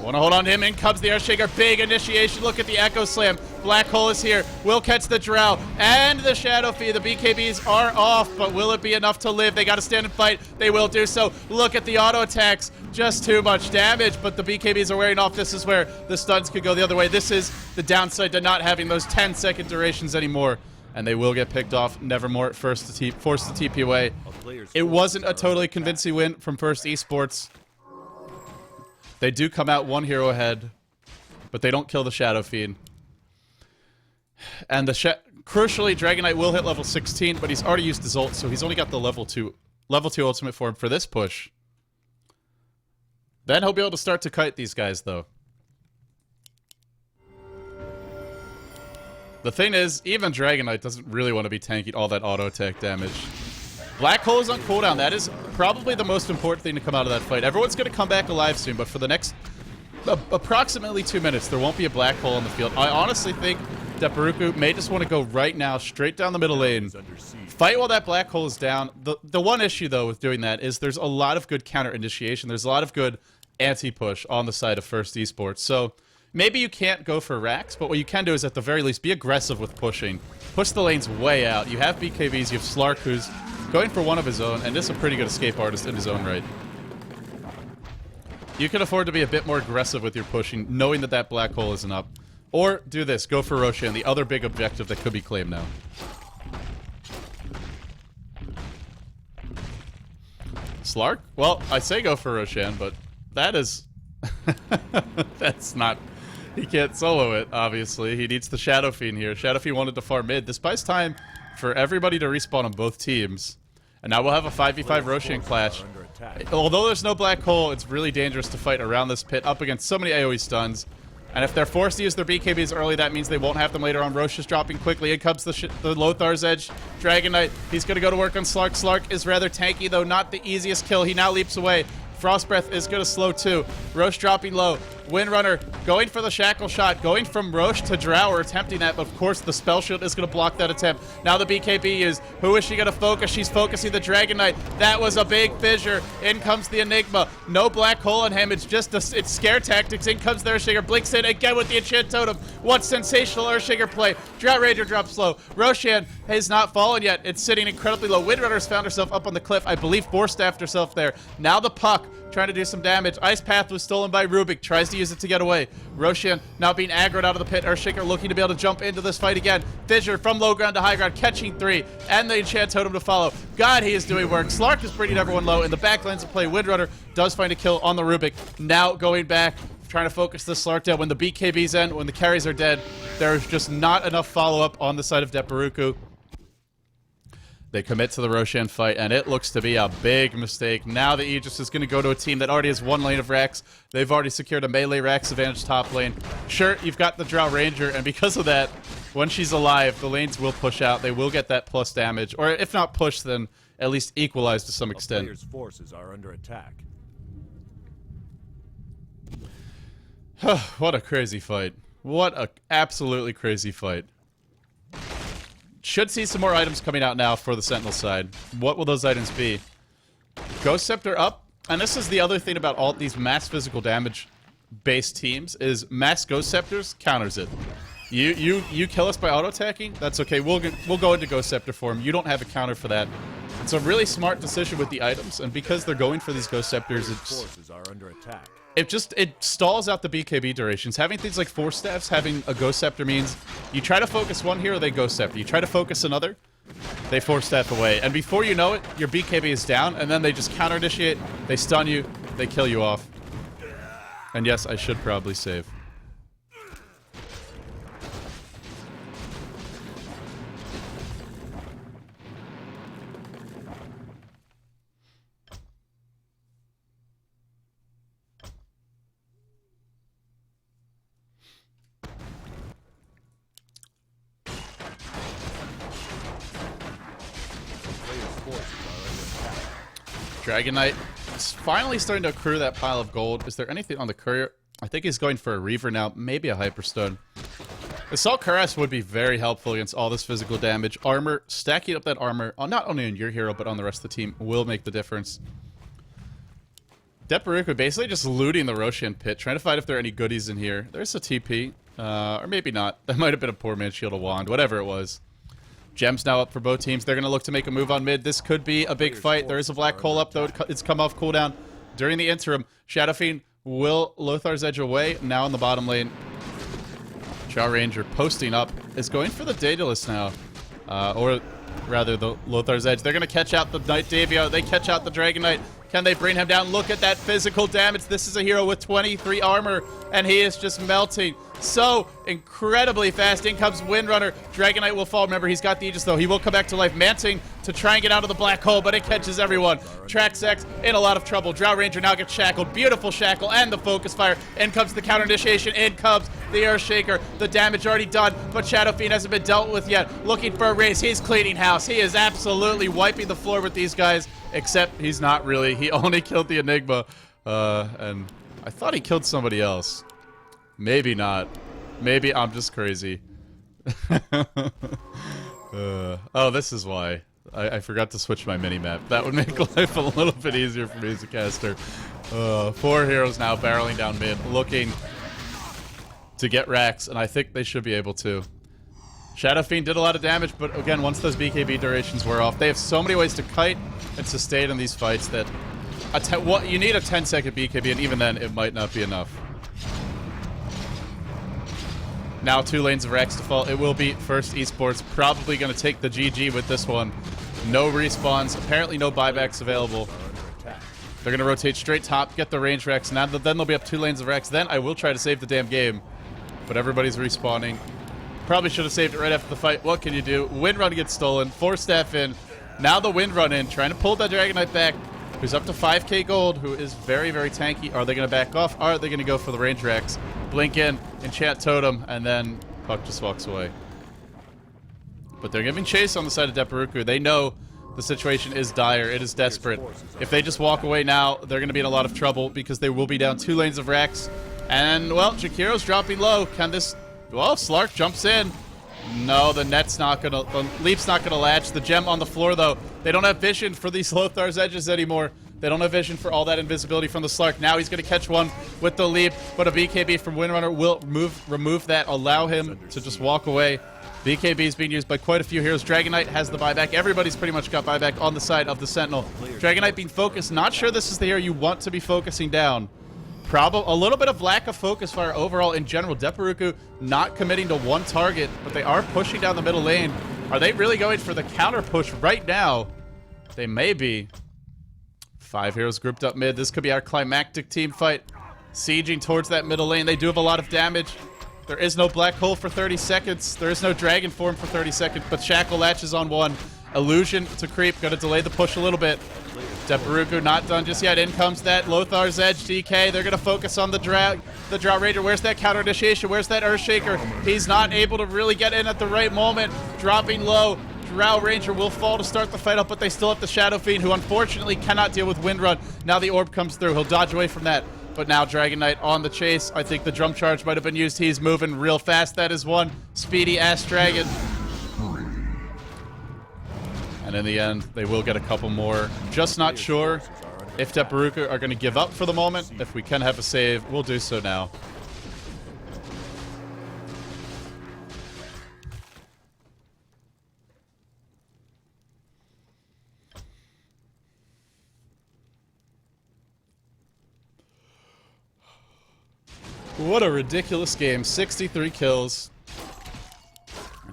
Speaker 1: Want to hold on to him, in comes the Earthshaker. Big initiation, look at the Echo Slam. Black Hole is here, will catch the Drow and the Shadow Fee. The BKBs are off, but will it be enough to live? They got to stand and fight, they will do so. Look at the auto attacks, just too much damage, but the BKBs are wearing off. This is where the stuns could go the other way. This is the downside to not having those 10-second durations anymore. And they will get picked off. Nevermore forced to TP away. It wasn't a totally convincing win from first Esports. They do come out one hero ahead, but they don't kill the Shadow Fiend. And crucially, Dragon Knight will hit level 16, but he's already used his ult, so he's only got the level 2 ultimate form for this push. Then he'll be able to start to kite these guys, though. The thing is, even Dragon Knight doesn't really want to be tanking all that auto attack damage. Black Hole is on cooldown. That is probably the most important thing to come out of that fight. Everyone's going to come back alive soon, but for the next approximately 2 minutes, there won't be a Black Hole on the field. I honestly think Deperruku may just want to go right now, straight down the middle lane. Fight while that Black Hole is down. The one issue, though, with doing that is there's a lot of good counter initiation. There's a lot of good anti-push on the side of first Esports. So maybe you can't go for racks, but what you can do is at the very least be aggressive with pushing. Push the lanes way out. You have BKBs, you have Slark who's going for one of his own, and this is a pretty good escape artist in his own right. You can afford to be a bit more aggressive with your pushing, knowing that that Black Hole isn't up. Or do this, go for Roshan, the other big objective that could be claimed now. Slark? Well, I say go for Roshan, but that is... that's not... He can't solo it, obviously. He needs the Shadow Fiend here. Shadow Fiend wanted to farm mid. This buys time for everybody to respawn on both teams. And now we'll have a 5v5 Roshan clash. Although there's no Black Hole, it's really dangerous to fight around this pit up against so many AoE stuns. And if they're forced to use their BKBs early, that means they won't have them later on. Rosh is dropping quickly. In comes the Lothar's Edge. Dragon Knight, he's going to go to work on Slark. Slark is rather tanky, though not the easiest kill. He now leaps away. Frost Breath is going to slow too. Rosh dropping low. Windrunner going for the shackle shot. Going from Rosh to Drow, attempting that, but of course the spell shield is going to block that attempt. Now the BKB is. Who is she going to focus? She's focusing the Dragon Knight. That was a big fissure. In comes the Enigma. No Black Hole on him. It's just it's scare tactics. In comes the Earthshaker. Blinks in again with the Enchant Totem. What sensational Earthshaker play. Drought Ranger drops low. Roshan has not fallen yet. It's sitting incredibly low. Windrunner's found herself up on the cliff. I believe Forstaffed herself there. Now the Puck trying to do some damage. Ice Path was stolen by Rubik. Tries to use it to get away. Roshan now being aggroed out of the pit. Earthshaker looking to be able to jump into this fight again. Fissure from low ground to high ground, catching 3. And the Enchant Totem to follow. God, he is doing work. Slark is bringing everyone low. In the back lanes of play, Windrunner does find a kill on the Rubik. Now going back, trying to focus the Slark down. When the BKBs end, when the carries are dead, there's just not enough follow-up on the side of Deperruku. They commit to the Roshan fight, and it looks to be a big mistake. Now the Aegis is going to go to a team that already has one lane of Rax. They've already secured a melee Rax advantage top lane. Sure, you've got the Drow Ranger, and because of that, when she's alive, the lanes will push out. They will get that plus damage, or if not push, then at least equalize to some extent.
Speaker 2: Player's forces are under attack.
Speaker 1: What a crazy fight. What a absolutely crazy fight. Should see some more items coming out now for the Sentinel side. What will those items be? Ghost Scepter up. And this is the other thing about all these mass physical damage based teams is mass Ghost Scepters counters it. You kill us by auto attacking? That's okay. We'll go into Ghost Scepter form. You don't have a counter for that. It's a really smart decision with the items, and because they're going for these Ghost Scepters,
Speaker 2: Forces are under attack.
Speaker 1: it stalls out the BKB durations. Having things like Force Staffs, having a Ghost Scepter means you try to focus one hero, they Ghost Scepter. You try to focus another, they Force Staff away. And before you know it, your BKB is down, and then they just counter initiate, they stun you, they kill you off. And yes, I should probably save. Dragon Knight is finally starting to accrue that pile of gold. Is there anything on the courier? I think he's going for a Reaver now, maybe a Hyperstone. Assault Cuirass would be very helpful against all this physical damage. Armor, stacking up that armor, not only on your hero, but on the rest of the team, will make the difference. Deperruku basically just looting the Roshan pit, trying to find if there are any goodies in here. There's a TP, or maybe not. That might have been a poor man shield, a wand, whatever it was. Gems now up for both teams. They're going to look to make a move on mid. This could be a big fight. There is a black hole up, though. It's come off cooldown. During the interim, Shadow Fiend will Lothar's Edge away. Now in the bottom lane. Drow Ranger posting up is going for the Daedalus now. Or rather, the Lothar's Edge. They're going to catch out the Knight Davio. They catch out the Dragon Knight. Can they bring him down? Look at that physical damage. This is a hero with 23 armor, and he is just melting so incredibly fast. In comes Windrunner. Dragon Knight will fall. Remember, he's got the Aegis, though. He will come back to life. Manting to try and get out of the black hole, but it catches everyone. Traxx in a lot of trouble. Drow Ranger now gets shackled. Beautiful shackle and the focus fire. In comes the counter initiation. In comes the Earthshaker. The damage already done, but Shadow Fiend hasn't been dealt with yet. Looking for a raise. He's cleaning house. He is absolutely wiping the floor with these guys, except he's not really. He only killed the Enigma, and I thought he killed somebody else. Maybe not. Maybe I'm just crazy. Oh, this is why. I forgot to switch my mini-map. That would make life a little bit easier for me as a caster. 4 heroes now barreling down mid, looking to get racks, and I think they should be able to. Shadow Fiend did a lot of damage, but again, once those BKB durations wear off, they have so many ways to kite and sustain in these fights that you need a 10-second BKB, and even then, it might not be enough. Now 2 lanes of racks to fall. It will be first Esports. Probably going to take the GG with this one. No respawns. Apparently no buybacks available. They're going to rotate straight top, get the range racks. Now then they'll be up 2 lanes of racks. Then I will try to save the damn game. But everybody's respawning. Probably should have saved it right after the fight. What can you do? Windrun gets stolen. 4 staff in. Now the Windrun in. Trying to pull that Dragon Knight back. Who's up to 5k gold. Who is very, very tanky. Are they going to back off? Are they going to go for the range racks? Blink in, enchant totem, and then Puck just walks away. But they're giving chase on the side of Deperruku. They know the situation is dire. It is desperate. If they just walk away now, they're going to be in a lot of trouble because they will be down 2 lanes of racks. And, well, Jakiro's dropping low. Can this... Well, Slark jumps in. No, the net's not going to... The leap's not going to latch. The gem on the floor, though. They don't have vision for these Lothar's Edges anymore. They don't have vision for all that invisibility from the Slark. Now he's going to catch one with the leap, but a BKB from Windrunner will remove that, allow him to just walk away. BKB is being used by quite a few heroes. Dragon Knight has the buyback. Everybody's pretty much got buyback on the side of the Sentinel. Dragon Knight being focused. Not sure this is the hero you want to be focusing down. Probably a little bit of lack of focus fire overall in general. Deperruku not committing to one target, but they are pushing down the middle lane. Are they really going for the counter push right now? They may be. 5 heroes grouped up mid. This could be our climactic team fight. Sieging towards that middle lane. They do have a lot of damage. There is no black hole for 30 seconds. There is no dragon form for 30 seconds, but Shackle latches on one. Illusion to creep. Gonna delay the push a little bit. Deperruku not done just yet. In comes that Lothar's Edge DK. They're gonna focus on the Drow Raider. Where's that counter initiation? Where's that Earthshaker? He's not able to really get in at the right moment. Dropping low. Drow Ranger will fall to start the fight up, but they still have the Shadow Fiend, who unfortunately cannot deal with Windrun. Now the orb comes through. He'll dodge away from that. But now Dragon Knight on the chase. I think the drum charge might have been used. He's moving real fast. That is one speedy-ass dragon. And in the end, they will get a couple more. Just not sure if Deperruku are going to give up for the moment. If we can have a save, we'll do so now. What a ridiculous game. 63 kills.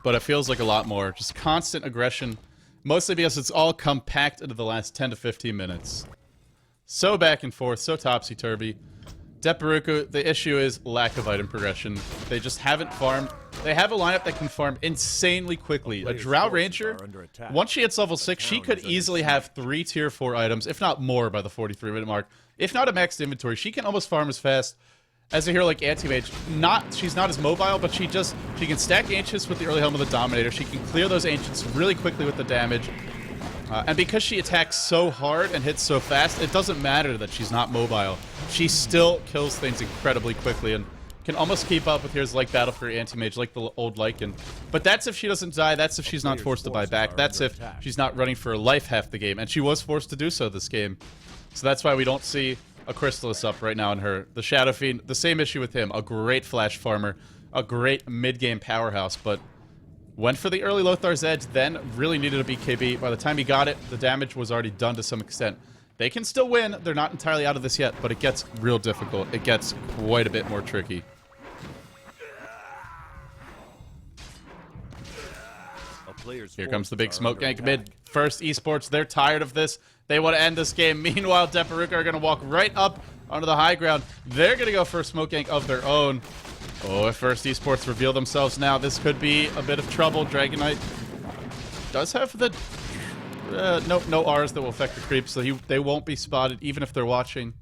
Speaker 1: But it feels like a lot more. Just constant aggression. Mostly because it's all compact into the last 10 to 15 minutes. So back and forth, so topsy-turvy. Deperruku, the issue is lack of item progression. They just haven't farmed. They have a lineup that can farm insanely quickly. A Drow Ranger, once she hits level 6, she could easily have 3 tier 4 items, if not more by the 43-minute mark. If not a maxed inventory, she can almost farm as fast as a hero like Anti-Mage. She's not as mobile, but she can stack Ancients with the early helm of the Dominator. She can clear those Ancients really quickly with the damage. And because she attacks so hard and hits so fast, it doesn't matter that she's not mobile. She still kills things incredibly quickly and can almost keep up with heroes like Battle Fury Anti-Mage, like the old Lycan. But that's if she doesn't die, that's if she's not forced to buy back, that's if she's not running for her life half the game, and she was forced to do so this game. So that's why we don't see a Chrysalis up right now in her. The Shadow Fiend, the same issue with him, a great flash farmer, a great mid-game powerhouse, but went for the early Lothar's Edge, then really needed a BKB. By the time he got it, the damage was already done to some extent. They can still win, they're not entirely out of this yet, but it gets real difficult. It gets quite a bit more tricky. Here comes the big smoke gank mid. First Esports, they're tired of this. They want to end this game. Meanwhile, Deperruku are going to walk right up onto the high ground. They're going to go for a smoke gank of their own. Oh, if First Esports reveal themselves now, this could be a bit of trouble. Dragon Knight does have the... no R's that will affect the creep, so they won't be spotted even if they're watching.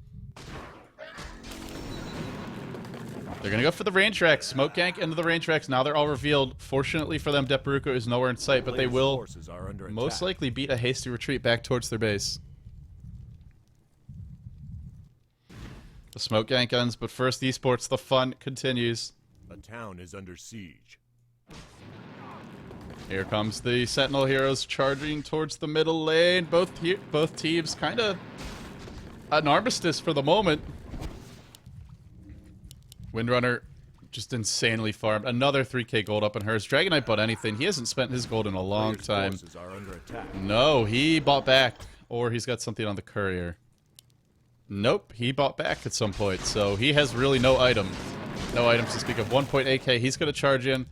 Speaker 1: They're going to go for the range Rex. Smoke gank into the range Rex. Now they're all revealed. Fortunately for them, Deperruku is nowhere in sight, but they will most likely beat a hasty retreat back towards their base. The smoke gank ends, but First Esports, the fun continues.
Speaker 2: A town is under siege.
Speaker 1: Here comes the Sentinel heroes charging towards the middle lane. Both teams kind of an armistice for the moment. Windrunner just insanely farmed. Another 3k gold up on hers. Dragon Knight bought anything. He hasn't spent his gold in a long time. No, he bought back. Or he's got something on the courier. Nope, he bought back at some point. So he has really no item. No items to speak of. 1.8k. He's going to charge in.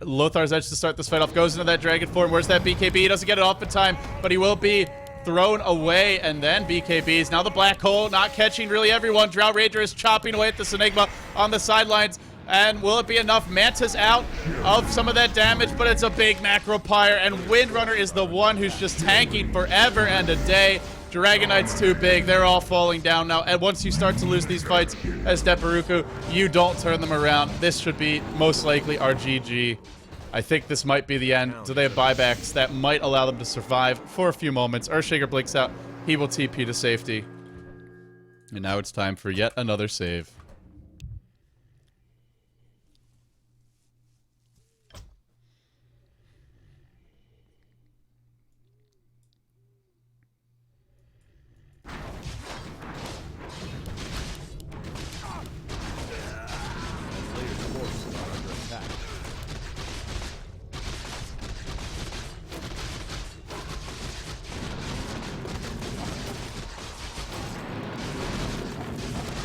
Speaker 1: Lothar's Edge to start this fight off. Goes into that dragon form. Where's that BKB? He doesn't get it off in time. But he will be thrown away, and then BKBs. Now the black hole not catching really everyone. Drow Ranger is chopping away at this Enigma on the sidelines. And will it be enough? Manta's out of some of that damage, but it's a big macro pyre, and Windrunner is the one who's just tanking forever and a day. Dragon Knight's too big. They're all falling down now. And once you start to lose these fights as Deperruku, you don't turn them around. This should be most likely our GG. I think this might be the end. Do they have buybacks that might allow them to survive for a few moments? Earthshaker blinks out. He will TP to safety. And now it's time for yet another save.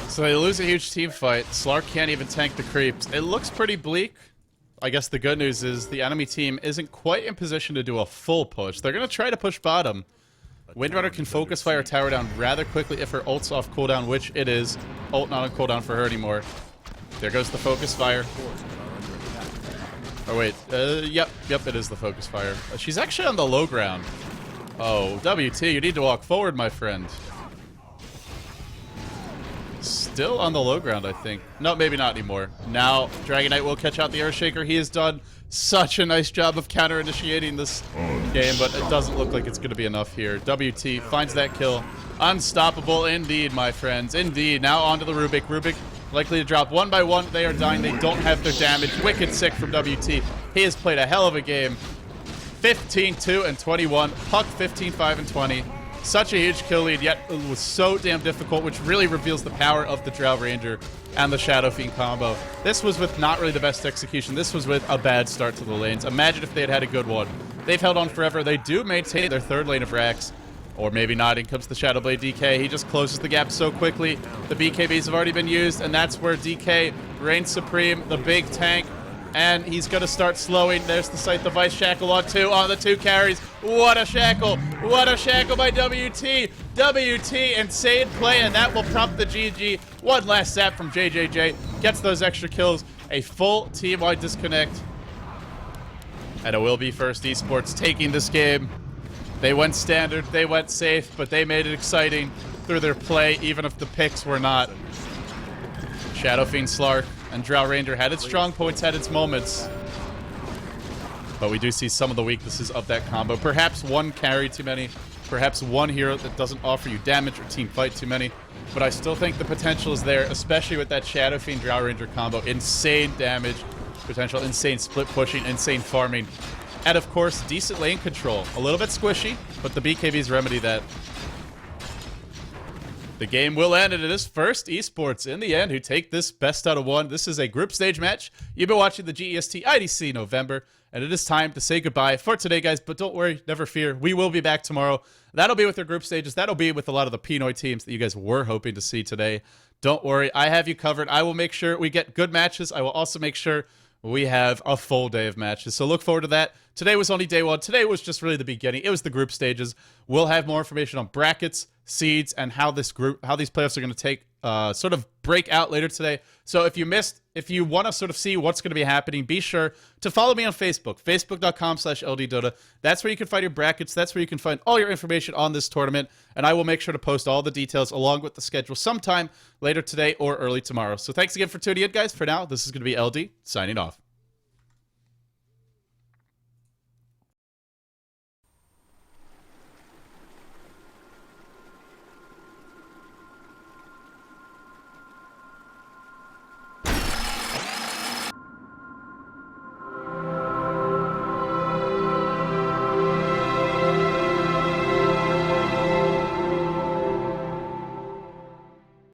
Speaker 1: So they lose a huge team fight. Slark can't even tank the creeps. It looks pretty bleak. I guess the good news is the enemy team isn't quite in position to do a full push. They're going to try to push bottom. Windrunner can focus fire tower down rather quickly if her ult's off cooldown, which it is. Ult not on cooldown for her anymore. There goes the focus fire. Oh wait, yep, it is the focus fire. She's actually on the low ground. Oh, WT, you need to walk forward, my friend. Still on the low ground, I think. No, maybe not anymore. Now, Dragon Knight will catch out the Earthshaker. He has done such a nice job of counter-initiating this game, but it doesn't look like it's going to be enough here. WT finds that kill. Unstoppable indeed, my friends. Indeed. Now onto the Rubik. Rubik likely to drop one by one. They are dying. They don't have their damage. Wicked sick from WT. He has played a hell of a game. 15-2 and 21. Puck 15-5 and 20. Such a huge kill lead, yet it was so damn difficult, which really reveals the power of the Drow Ranger and the Shadow Fiend combo. This was with not really the best execution. This was with a bad start to the lanes. Imagine if they had had a good one. They've held on forever. They do maintain their third lane of racks. Or maybe not. In comes the Shadowblade DK. He just closes the gap so quickly. The BKBs have already been used, and that's where DK reigns supreme, the big tank. And he's going to start slowing. There's the Scythe of Ice Shackle on the two carries. What a shackle. What a shackle by WT. WT, insane play, and that will prompt the GG. One last zap from JJJ. Gets those extra kills. A full team-wide disconnect. And it will be First Esports taking this game. They went standard, they went safe, but they made it exciting through their play, even if the picks were not. Shadow Fiend Slark and Drow Ranger had its strong points, had its moments. But we do see some of the weaknesses of that combo. Perhaps one carry too many. Perhaps one hero that doesn't offer you damage or team fight too many. But I still think the potential is there, especially with that Shadow Fiend Drow Ranger combo. Insane damage potential, insane split pushing, insane farming. And of course, decent lane control. A little bit squishy, but the BKBs remedy that. The game will end, and it is first Esports in the end who take this best out of one. This is a group stage match. You've been watching the GEST IDC November, and it is time to say goodbye for today, guys. But don't worry, never fear. We will be back tomorrow. That'll be with our group stages. That'll be with a lot of the Pinoy teams that you guys were hoping to see today. Don't worry, I have you covered. I will make sure we get good matches. I will also make sure we have a full day of matches. So look forward to that. Today was only day one. Today was just really the beginning. It was the group stages. We'll have more information on brackets, seeds, and how these playoffs are going to take sort of break out later today. So if you want to sort of see what's going to be happening, be sure to follow me on Facebook, facebook.com/ldDOTA. That's where you can find your brackets. That's where you can find all your information on this tournament. And I will make sure to post all the details along with the schedule sometime later today or early tomorrow. So thanks again for tuning in, guys. For now, this is going to be LD signing off.